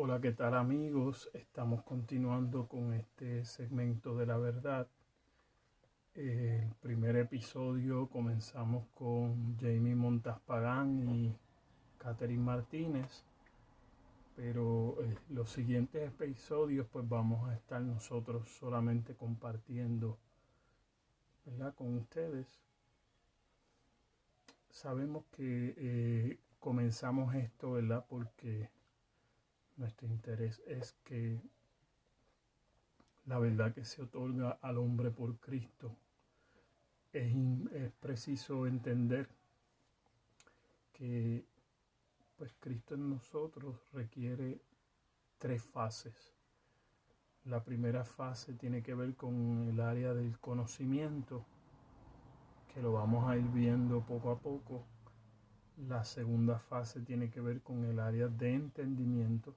Hola, ¿qué tal amigos? Estamos continuando con este segmento de la verdad. El primer episodio comenzamos con Jamie Montaspagán y Catherine Martínez, pero los siguientes episodios pues vamos a estar nosotros solamente compartiendo, ¿verdad? Con ustedes. Sabemos que comenzamos esto, ¿verdad? Porque nuestro interés es que la verdad que se otorga al hombre por Cristo. Es preciso entender que pues Cristo en nosotros requiere tres fases. La primera fase tiene que ver con el área del conocimiento, que lo vamos a ir viendo poco a poco. La segunda fase tiene que ver con el área de entendimiento,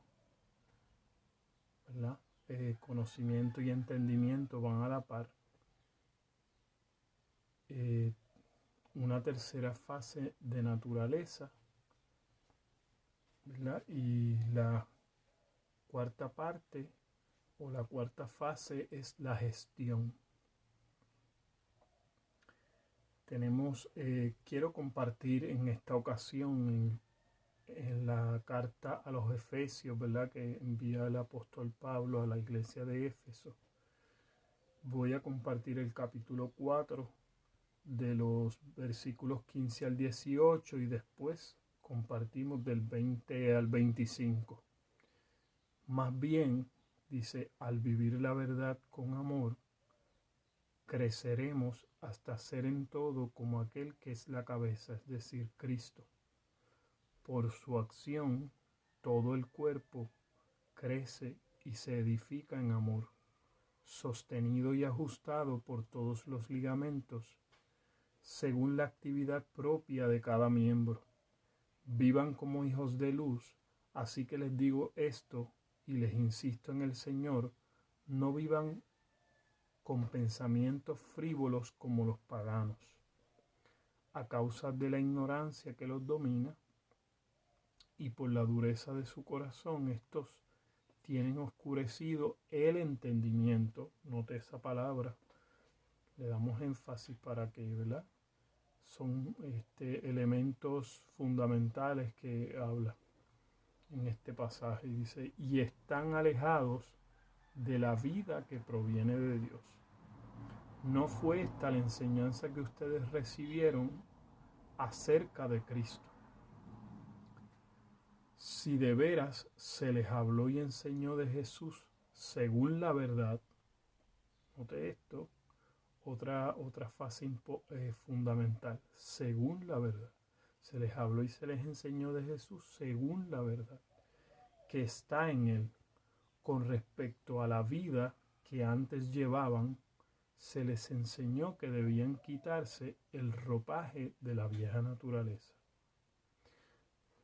¿verdad? Conocimiento y entendimiento van a la par. Eh, una tercera fase de naturaleza, ¿verdad? Y la cuarta parte o la cuarta fase es la gestión. Quiero compartir en esta ocasión en la carta a los Efesios, ¿verdad? Que envía el apóstol Pablo a la iglesia de Éfeso. Voy a compartir el capítulo 4 de los versículos 15 al 18 y después compartimos del 20 al 25. Más bien, dice, al vivir la verdad con amor, creceremos hasta ser en todo como aquel que es la cabeza, es decir, Cristo. Por su acción, todo el cuerpo crece y se edifica en amor, sostenido y ajustado por todos los ligamentos, según la actividad propia de cada miembro. Vivan como hijos de luz, así que les digo esto y les insisto en el Señor, no vivan con pensamientos frívolos como los paganos, a causa de la ignorancia que los domina y por la dureza de su corazón. Estos tienen oscurecido el entendimiento. Note esa palabra, le damos énfasis para que, ¿verdad? Son elementos fundamentales que habla en este pasaje. Dice, y están alejados de la vida que proviene de Dios. No fue esta la enseñanza que ustedes recibieron acerca de Cristo. Si de veras se les habló y enseñó de Jesús según la verdad, note esto, otra fase fundamental, según la verdad. Se les habló y se les enseñó de Jesús según la verdad que está en él. Con respecto a la vida que antes llevaban, se les enseñó que debían quitarse el ropaje de la vieja naturaleza,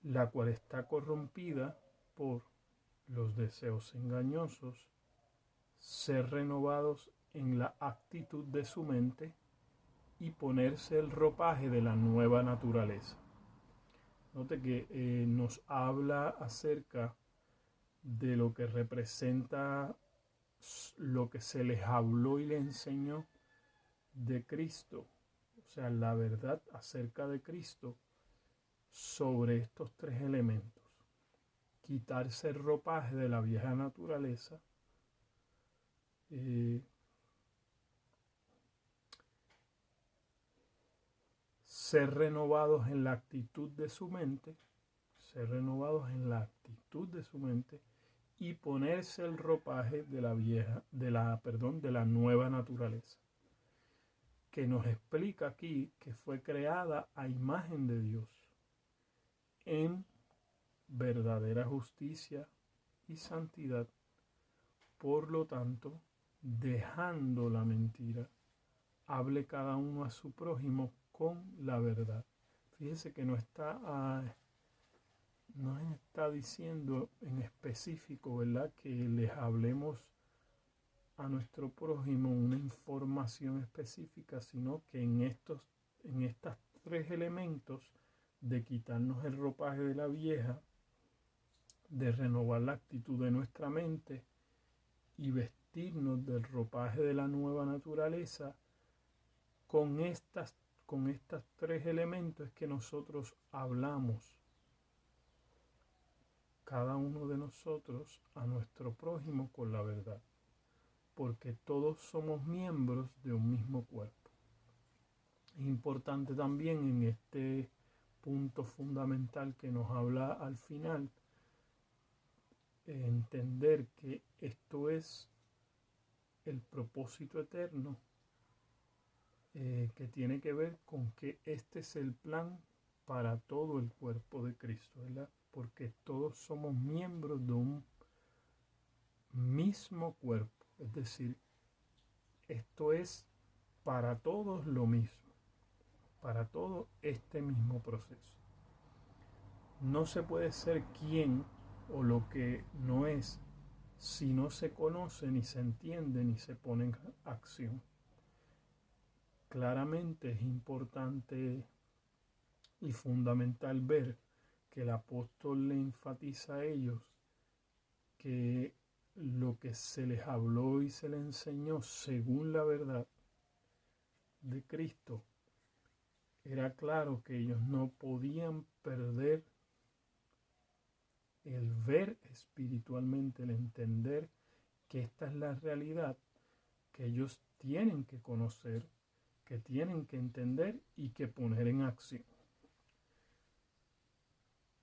la cual está corrompida por los deseos engañosos, ser renovados en la actitud de su mente y ponerse el ropaje de la nueva naturaleza. Note que nos habla acerca de lo que representa lo que se les habló y le enseñó de Cristo, o sea, la verdad acerca de Cristo sobre estos tres elementos. Quitarse el ropaje de la vieja naturaleza, ser renovados en la actitud de su mente, y ponerse el ropaje de la nueva naturaleza, que nos explica aquí que fue creada a imagen de Dios en verdadera justicia y santidad. Por lo tanto, dejando la mentira, hable cada uno a su prójimo con la verdad. Fíjese que no está diciendo en específico, ¿verdad?, que les hablemos a nuestro prójimo una información específica, sino que en estas tres elementos de quitarnos el ropaje de la vieja, de renovar la actitud de nuestra mente y vestirnos del ropaje de la nueva naturaleza con estos tres elementos que nosotros hablamos, cada uno de nosotros a nuestro prójimo con la verdad, porque todos somos miembros de un mismo cuerpo. Es importante también en este punto fundamental que nos habla al final, entender que esto es el propósito eterno, que tiene que ver con que este es el plan para todo el cuerpo de Cristo, ¿verdad? Porque todos somos miembros de un mismo cuerpo, es decir, esto es para todos lo mismo, para todo este mismo proceso. No se puede ser quien o lo que no es si no se conoce, ni se entiende, ni se pone en acción. Claramente es importante y fundamental ver que el apóstol le enfatiza a ellos que lo que se les habló y se les enseñó según la verdad de Cristo, era claro que ellos no podían perder el ver espiritualmente, el entender que esta es la realidad que ellos tienen que conocer, que tienen que entender y que poner en acción.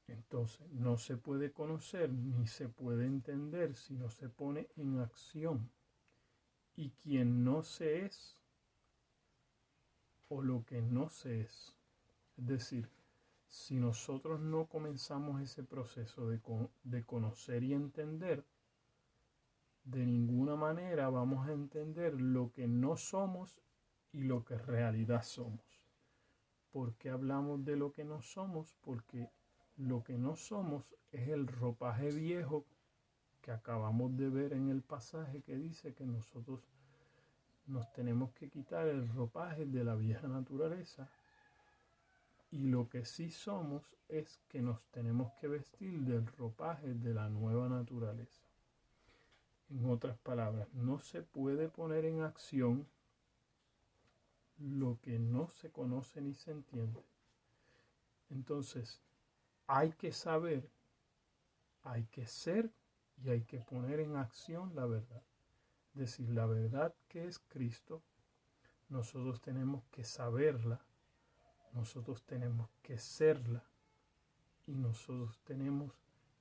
Entonces, no se puede conocer ni se puede entender si no se pone en acción. Y quien no se es, o lo que no se es decir, si nosotros no comenzamos ese proceso de conocer y entender, de ninguna manera vamos a entender lo que no somos y lo que en realidad somos. ¿Por qué hablamos de lo que no somos? Porque lo que no somos es el ropaje viejo que acabamos de ver en el pasaje que dice que nosotros nos tenemos que quitar el ropaje de la vieja naturaleza, y lo que sí somos es que nos tenemos que vestir del ropaje de la nueva naturaleza. En otras palabras, no se puede poner en acción lo que no se conoce ni se entiende. Entonces, hay que saber, hay que ser y hay que poner en acción la verdad. Es decir, la verdad que es Cristo, nosotros tenemos que saberla, nosotros tenemos que serla y nosotros tenemos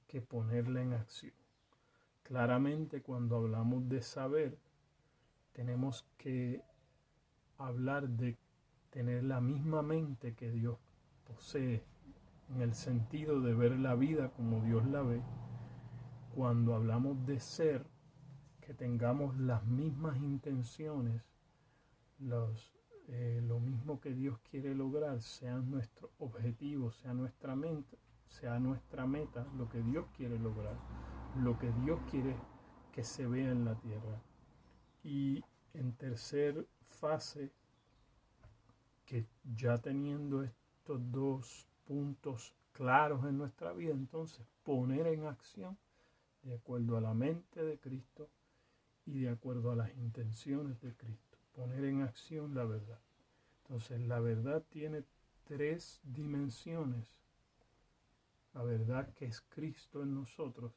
que ponerla en acción. Claramente, cuando hablamos de saber, tenemos que hablar de tener la misma mente que Dios posee, en el sentido de ver la vida como Dios la ve. Cuando hablamos de ser, que tengamos las mismas intenciones, lo mismo que Dios quiere lograr, sean nuestros objetivos, sea nuestra meta, lo que Dios quiere lograr, lo que Dios quiere que se vea en la tierra. Y en tercer fase, que ya teniendo estos dos puntos claros en nuestra vida, entonces poner en acción de acuerdo a la mente de Cristo y de acuerdo a las intenciones de Cristo, poner en acción la verdad. Entonces la verdad tiene tres dimensiones. La verdad que es Cristo en nosotros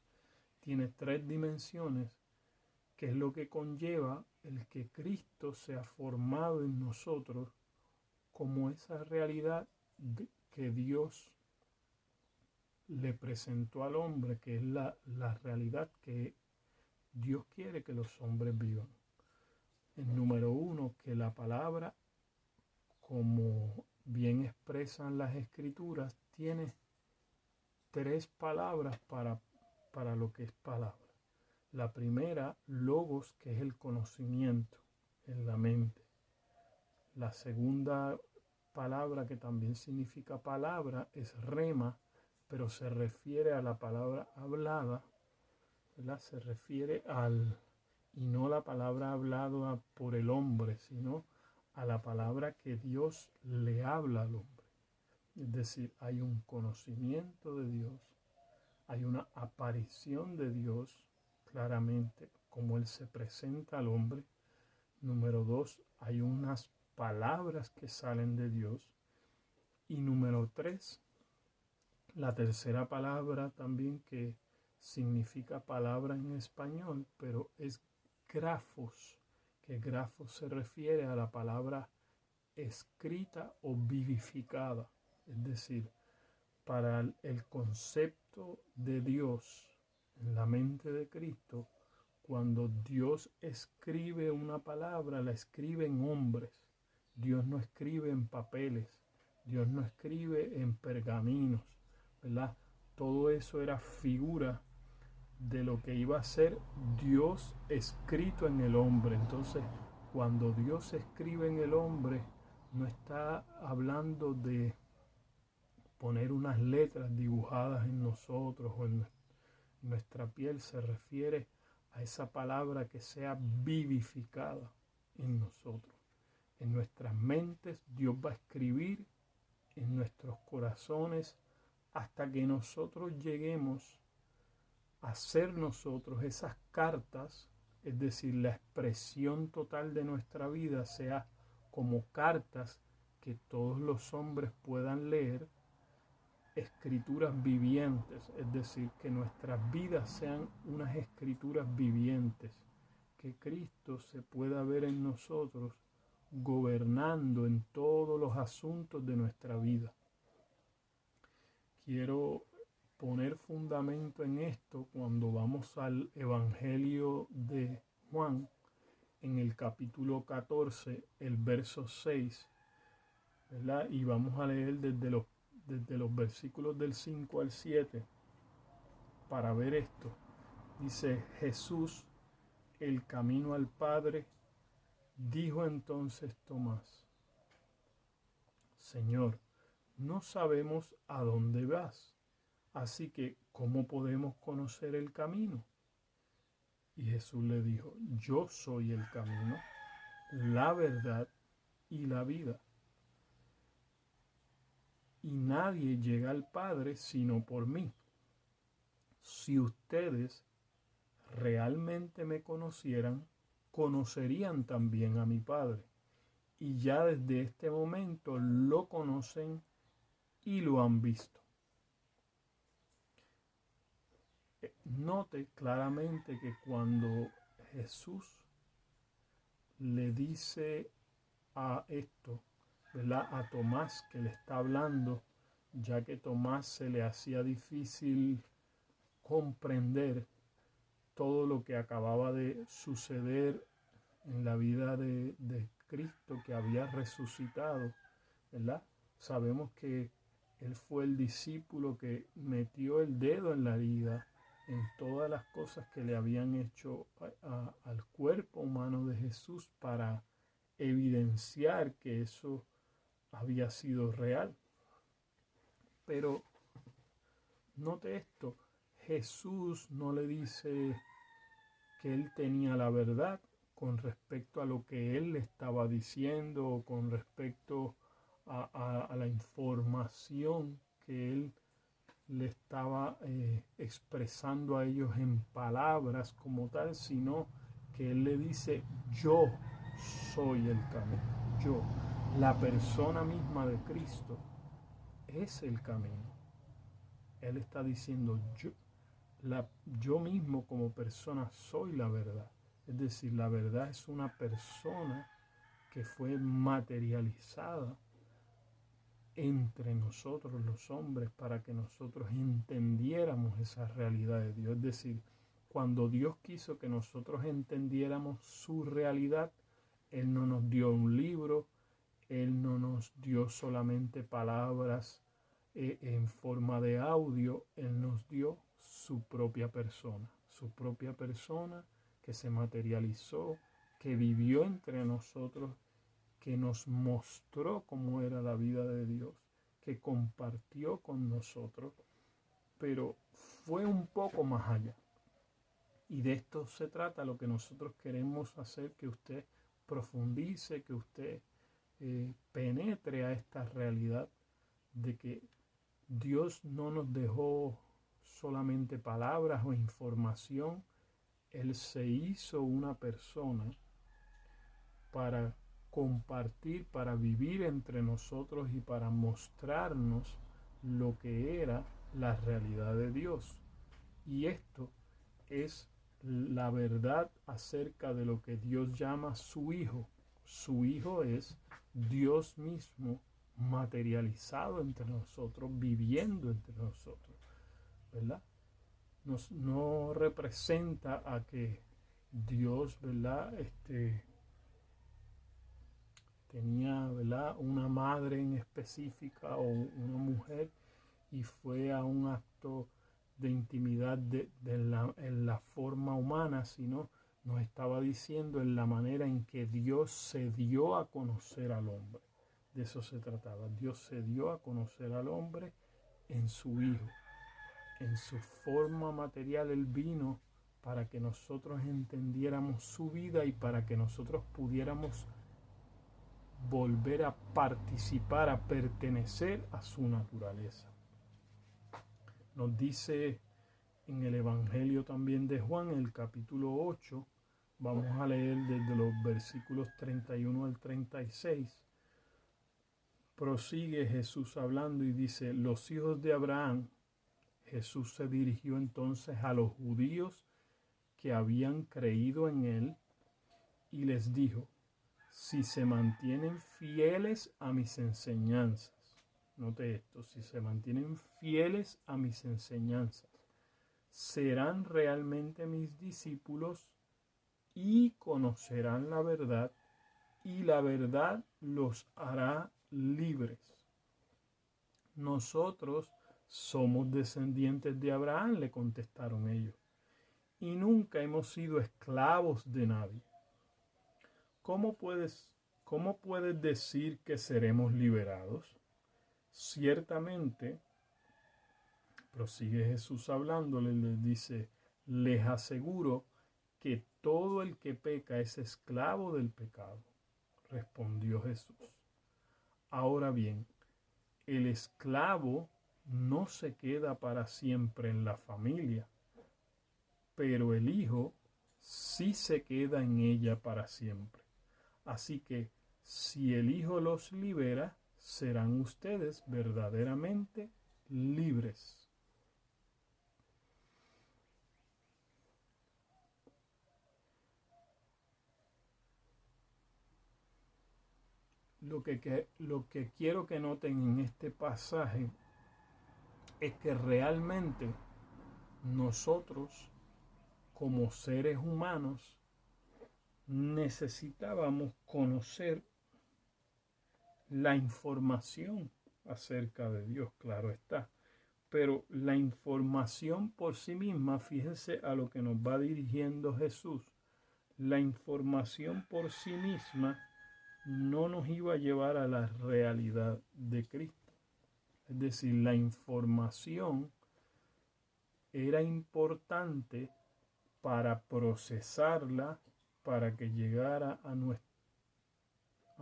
tiene tres dimensiones, que es lo que conlleva el que Cristo sea formado en nosotros como esa realidad que Dios le presentó al hombre, que es la realidad que Dios quiere que los hombres vivan. El número uno, que la palabra, como bien expresan las escrituras, tiene tres palabras para lo que es palabra. La primera, logos, que es el conocimiento en la mente. La segunda palabra, que también significa palabra, es rema, pero se refiere a la palabra hablada, ¿verdad? Se refiere y no la palabra hablada por el hombre, sino a la palabra que Dios le habla al hombre. Es decir, hay un conocimiento de Dios, hay una aparición de Dios claramente, como Él se presenta al hombre. Número 2, hay unas palabras que salen de Dios. Y número 3, la tercera palabra también que significa palabra en español, pero es grafos, que grafos se refiere a la palabra escrita o vivificada. Es decir, para el concepto de Dios en la mente de Cristo, cuando Dios escribe una palabra, la escribe en hombres. Dios no escribe en papeles, Dios no escribe en pergaminos, ¿verdad? Todo eso era figura de lo que iba a ser Dios escrito en el hombre. Entonces, cuando Dios escribe en el hombre, no está hablando de poner unas letras dibujadas en nosotros o en nuestra piel, se refiere a esa palabra que sea vivificada en nosotros. En nuestras mentes Dios va a escribir en nuestros corazones hasta que nosotros lleguemos a ser nosotros esas cartas, es decir, la expresión total de nuestra vida sea como cartas que todos los hombres puedan leer, escrituras vivientes, es decir, que nuestras vidas sean unas escrituras vivientes, que Cristo se pueda ver en nosotros gobernando en todos los asuntos de nuestra vida. Quiero poner fundamento en esto cuando vamos al Evangelio de Juan, en el capítulo 14, el verso 6, ¿verdad? Y vamos a leer desde los versículos del 5 al 7 para ver esto. Dice: Jesús, el camino al Padre. Dijo entonces Tomás: Señor, no sabemos a dónde vas, así que ¿cómo podemos conocer el camino? Y Jesús le dijo: Yo soy el camino, la verdad y la vida. Y nadie llega al Padre sino por mí. Si ustedes realmente me conocieran, conocerían también a mi Padre. Y ya desde este momento lo conocen y lo han visto. Note claramente que cuando Jesús le dice a esto, ¿verdad?, a Tomás, que le está hablando, ya que Tomás se le hacía difícil comprender todo lo que acababa de suceder en la vida de Cristo, que había resucitado, ¿verdad? Sabemos que él fue el discípulo que metió el dedo en la herida, en todas las cosas que le habían hecho al cuerpo humano de Jesús, para evidenciar que eso había sido real. Pero note esto: Jesús no le dice que él tenía la verdad con respecto a lo que él le estaba diciendo, o con respecto a la información que él le estaba expresando a ellos en palabras como tal, sino que él le dice: yo soy el camino. Yo, la persona misma de Cristo, es el camino. Él está diciendo: yo mismo como persona soy la verdad. Es decir, la verdad es una persona que fue materializada entre nosotros los hombres para que nosotros entendiéramos esa realidad de Dios. Es decir, cuando Dios quiso que nosotros entendiéramos su realidad, Él no nos dio un libro, Él no nos dio solamente palabras en forma de audio, Él nos dio su propia persona que se materializó, que vivió entre nosotros, que nos mostró cómo era la vida de Dios, que compartió con nosotros, pero fue un poco más allá. Y de esto se trata lo que nosotros queremos hacer, que usted profundice, que usted penetre a esta realidad de que Dios no nos dejó solamente palabras o información. Él se hizo una persona para compartir, para vivir entre nosotros y para mostrarnos lo que era la realidad de Dios. Y esto es la verdad acerca de lo que Dios llama su Hijo. Su Hijo es Dios mismo materializado entre nosotros, viviendo entre nosotros, ¿verdad? No representa a que Dios, ¿verdad? Tenía, ¿verdad?, una madre en específica o una mujer y fue a un acto de intimidad en la forma humana, sino nos estaba diciendo en la manera en que Dios se dio a conocer al hombre. De eso se trataba. Dios se dio a conocer al hombre en su Hijo. En su forma material Él vino para que nosotros entendiéramos su vida y para que nosotros pudiéramos volver a participar, a pertenecer a su naturaleza. Nos dice en el Evangelio también de Juan, el capítulo 8, vamos a leer desde los versículos 31 al 36. Prosigue Jesús hablando y dice: los hijos de Abraham. Jesús se dirigió entonces a los judíos que habían creído en él y les dijo: si se mantienen fieles a mis enseñanzas, note esto, si se mantienen fieles a mis enseñanzas, serán realmente mis discípulos y conocerán la verdad, y la verdad los hará libres. Nosotros somos descendientes de Abraham, le contestaron ellos, y nunca hemos sido esclavos de nadie. ¿Cómo puedes decir que seremos liberados? Ciertamente, prosigue Jesús hablándole, les dice: les aseguro que todo el que peca es esclavo del pecado. Respondió Jesús: ahora bien, el esclavo no se queda para siempre en la familia, pero el hijo sí se queda en ella para siempre. Así que si el Hijo los libera, serán ustedes verdaderamente libres. Lo que quiero que noten en este pasaje es que realmente nosotros, como seres humanos, necesitábamos conocer la información acerca de Dios, claro está. Pero la información por sí misma, fíjense a lo que nos va dirigiendo Jesús, la información por sí misma no nos iba a llevar a la realidad de Cristo. Es decir, la información era importante para procesarla, para que llegara a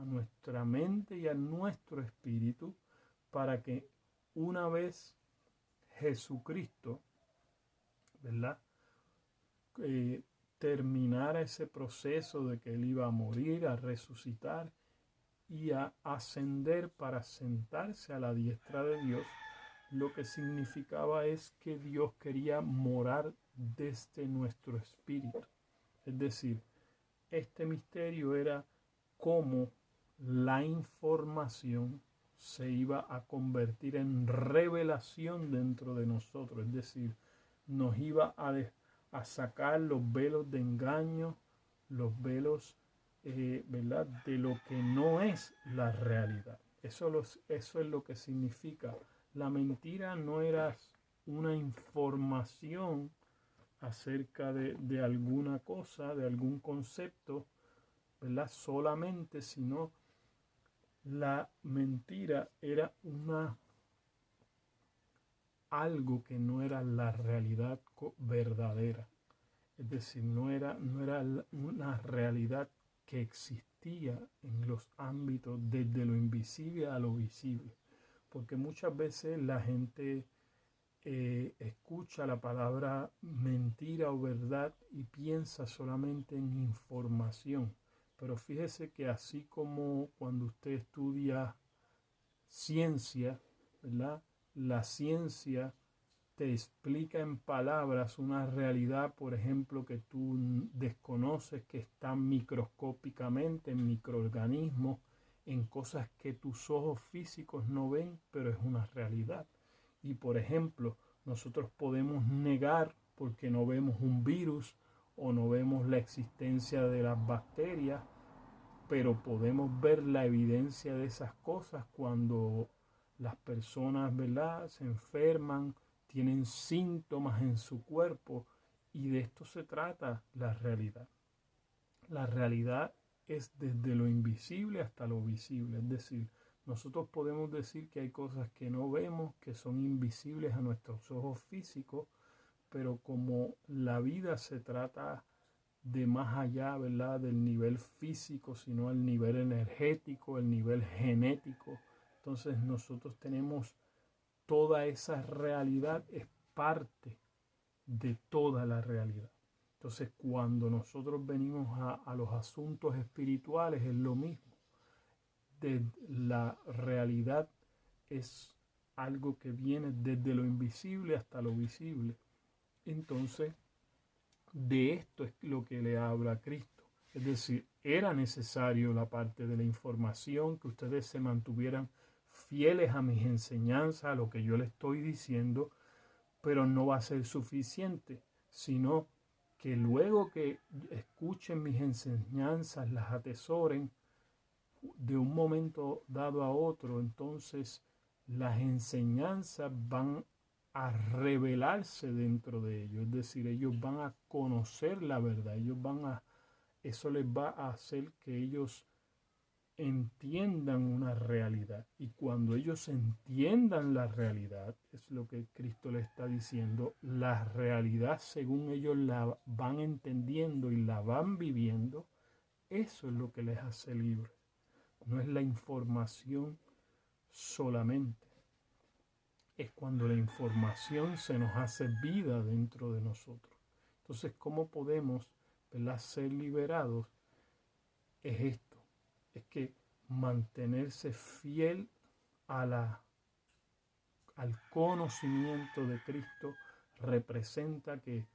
nuestra mente y a nuestro espíritu, para que una vez Jesucristo, ¿verdad?, terminara ese proceso de que Él iba a morir, a resucitar y a ascender para sentarse a la diestra de Dios, lo que significaba es que Dios quería morar desde nuestro espíritu. Es decir, este misterio era cómo la información se iba a convertir en revelación dentro de nosotros. Es decir, nos iba a sacar los velos de engaño, los velos, ¿verdad?, de lo que no es la realidad. Eso es lo que significa. La mentira no era una información acerca de alguna cosa, de algún concepto, ¿verdad?, solamente, sino la mentira era algo que no era la realidad verdadera. Es decir, no era una realidad que existía en los ámbitos desde lo invisible a lo visible. Porque muchas veces la gente escucha la palabra mentira o verdad y piensa solamente en información. Pero fíjese que así como cuando usted estudia ciencia, ¿verdad? La ciencia te explica en palabras una realidad, por ejemplo, que tú desconoces, que está microscópicamente en microorganismos, en cosas que tus ojos físicos no ven, pero es una realidad. Y por ejemplo, nosotros podemos negar porque no vemos un virus o no vemos la existencia de las bacterias, pero podemos ver la evidencia de esas cosas cuando las personas, ¿verdad?, se enferman, tienen síntomas en su cuerpo, y de esto se trata la realidad. La realidad es desde lo invisible hasta lo visible, es decir, nosotros podemos decir que hay cosas que no vemos, que son invisibles a nuestros ojos físicos, pero como la vida se trata de más allá, ¿verdad?, del nivel físico, sino el nivel energético, el nivel genético. Entonces nosotros tenemos toda esa realidad, es parte de toda la realidad. Entonces cuando nosotros venimos a los asuntos espirituales es lo mismo. La realidad es algo que viene desde lo invisible hasta lo visible. Entonces, de esto es lo que le habla Cristo. Es decir, era necesario la parte de la información, que ustedes se mantuvieran fieles a mis enseñanzas, a lo que yo les estoy diciendo, pero no va a ser suficiente, sino que luego que escuchen mis enseñanzas, las atesoren, de un momento dado a otro, entonces las enseñanzas van a revelarse dentro de ellos, es decir, ellos van a conocer la verdad, eso les va a hacer que ellos entiendan una realidad, y cuando ellos entiendan la realidad, es lo que Cristo les está diciendo, la realidad según ellos la van entendiendo y la van viviendo, eso es lo que les hace libres. No es la información solamente, es cuando la información se nos hace vida dentro de nosotros. Entonces, ¿cómo podemos, ¿verdad?, ser liberados? Es esto, es que mantenerse fiel al conocimiento de Cristo representa que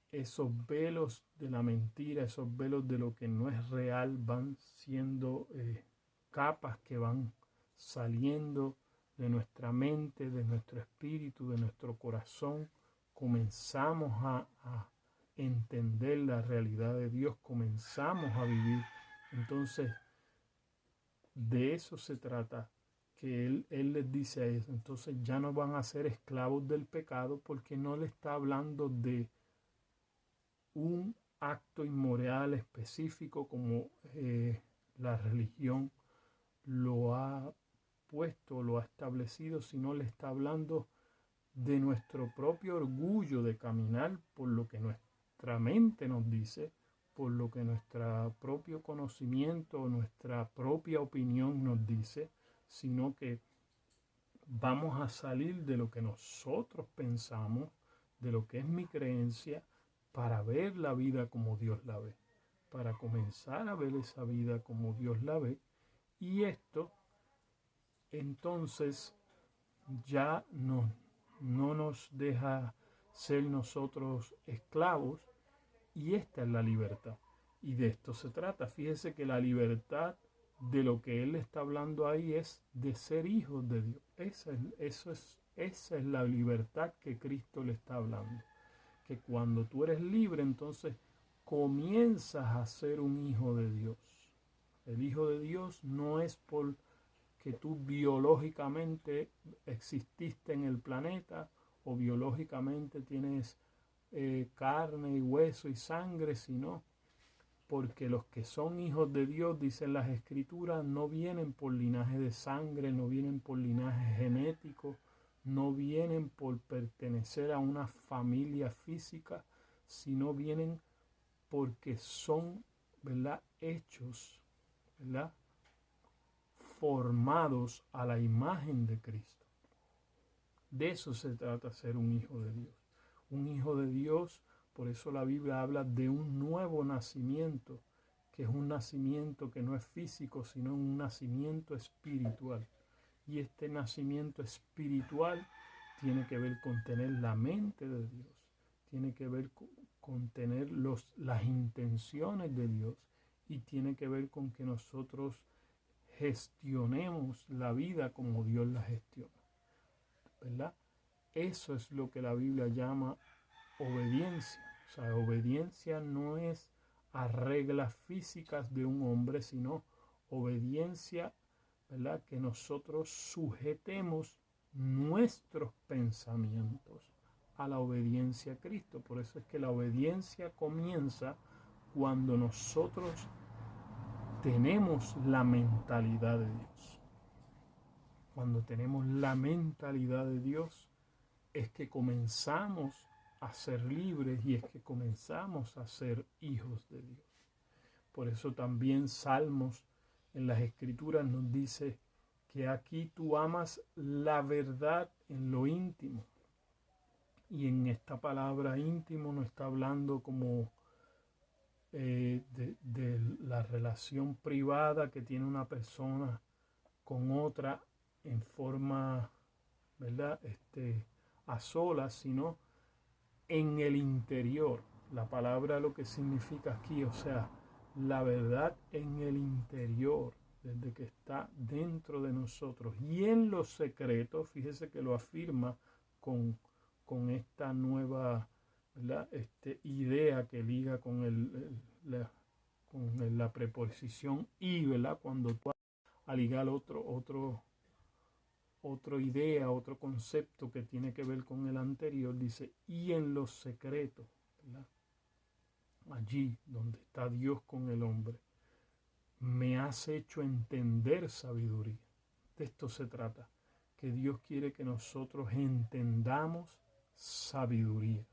esos velos de la mentira, esos velos de lo que no es real van siendo capas que van saliendo de nuestra mente, de nuestro espíritu, de nuestro corazón. Comenzamos a entender la realidad de Dios, comenzamos a vivir. Entonces, de eso se trata, que Él les dice a eso. Entonces ya no van a ser esclavos del pecado, porque no le está hablando de un acto inmoral específico como la religión lo ha puesto, lo ha establecido, sino le está hablando de nuestro propio orgullo de caminar por lo que nuestra mente nos dice, por lo que nuestro propio conocimiento, nuestra propia opinión nos dice, sino que vamos a salir de lo que nosotros pensamos, de lo que es mi creencia, para ver la vida como Dios la ve, para comenzar a ver esa vida como Dios la ve. Y esto entonces ya no nos deja ser nosotros esclavos, y esta es la libertad. Y de esto se trata. Fíjese que la libertad, de lo que él está hablando ahí, es de ser hijos de Dios. Esa es la libertad que Cristo le está hablando. Que cuando tú eres libre, entonces comienzas a ser un hijo de Dios. El hijo de Dios no es porque tú biológicamente exististe en el planeta, o biológicamente tienes carne y hueso y sangre, sino porque los que son hijos de Dios, dicen las escrituras, no vienen por linaje de sangre, no vienen por linaje genético, no vienen por pertenecer a una familia física, sino vienen porque son, ¿verdad?, hechos, ¿verdad?, formados a la imagen de Cristo. De eso se trata ser un hijo de Dios. Un hijo de Dios, por eso la Biblia habla de un nuevo nacimiento, que es un nacimiento que no es físico, sino un nacimiento espiritual. Y este nacimiento espiritual tiene que ver con tener la mente de Dios, tiene que ver con tener las intenciones de Dios y tiene que ver con que nosotros gestionemos la vida como Dios la gestiona, ¿verdad? Eso es lo que la Biblia llama obediencia. O sea, obediencia no es a reglas físicas de un hombre, sino obediencia, ¿verdad? Que nosotros sujetemos nuestros pensamientos a la obediencia a Cristo. Por eso es que la obediencia comienza cuando nosotros tenemos la mentalidad de Dios. Cuando tenemos la mentalidad de Dios es que comenzamos a ser libres y es que comenzamos a ser hijos de Dios. Por eso también Salmos en las Escrituras nos dice que aquí tú amas la verdad en lo íntimo. Y en esta palabra íntimo no está hablando como de la relación privada que tiene una persona con otra en forma, ¿verdad? A solas, sino en el interior. La palabra lo que significa aquí, o sea, la verdad en el interior, desde que está dentro de nosotros. Y en los secretos, fíjese que lo afirma con esta nueva, ¿verdad? Idea que liga con la preposición y, ¿verdad? Cuando tú a ligar otra idea, otro concepto que tiene que ver con el anterior, dice, y en los secretos, ¿verdad? Allí donde está Dios con el hombre, me has hecho entender sabiduría. De esto se trata, que Dios quiere que nosotros entendamos sabiduría.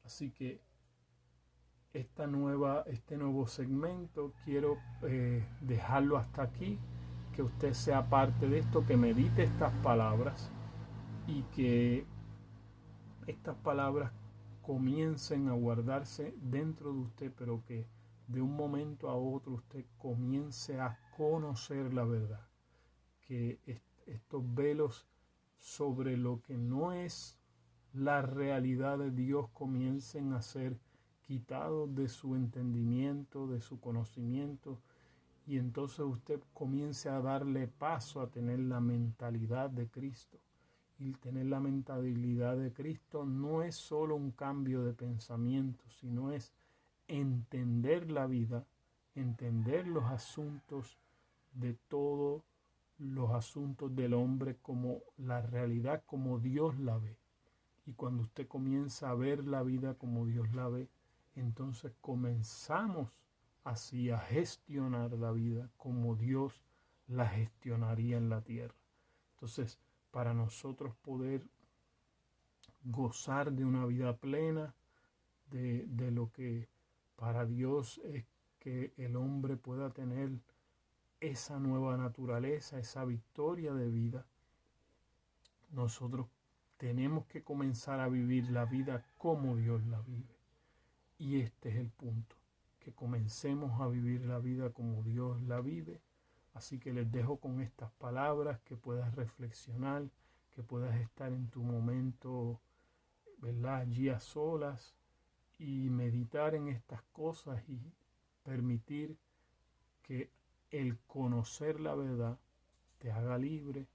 Así que este nuevo segmento quiero dejarlo hasta aquí, que usted sea parte de esto, que medite estas palabras y que estas palabras comiencen a guardarse dentro de usted, pero que de un momento a otro usted comience a conocer la verdad, que estos velos sobre lo que no es la realidad de Dios comiencen a ser quitados de su entendimiento, de su conocimiento, y entonces usted comience a darle paso a tener la mentalidad de Cristo. Y tener la mentalidad de Cristo no es solo un cambio de pensamiento, sino es entender la vida, entender los asuntos de todos los asuntos del hombre como la realidad, como Dios la ve. Y cuando usted comienza a ver la vida como Dios la ve, entonces comenzamos así a gestionar la vida como Dios la gestionaría en la tierra. Entonces, para nosotros poder gozar de una vida plena, de lo que para Dios es que el hombre pueda tener esa nueva naturaleza, esa victoria de vida, nosotros tenemos que comenzar a vivir la vida como Dios la vive. Y este es el punto, que comencemos a vivir la vida como Dios la vive. Así que les dejo con estas palabras, que puedas reflexionar, que puedas estar en tu momento, ¿verdad?, allí a solas y meditar en estas cosas y permitir que el conocer la verdad te haga libre,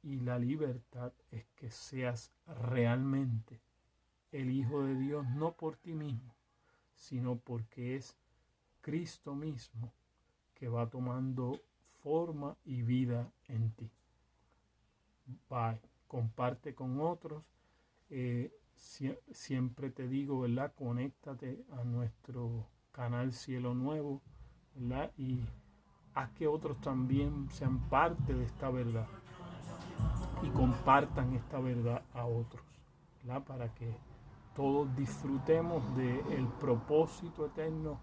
y la libertad es que seas realmente el Hijo de Dios, no por ti mismo, sino porque es Cristo mismo que va tomando forma y vida en ti. Bye. Comparte con otros. Siempre te digo, ¿verdad? Conéctate a nuestro canal Cielo Nuevo, ¿verdad? Y haz que otros también sean parte de esta verdad y compartan esta verdad a otros, ¿verdad? Para que todos disfrutemos del propósito eterno,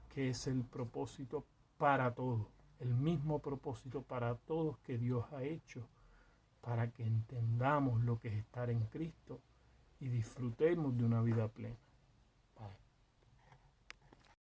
que es el propósito para todos, el mismo propósito para todos que Dios ha hecho, para que entendamos lo que es estar en Cristo y disfrutemos de una vida plena.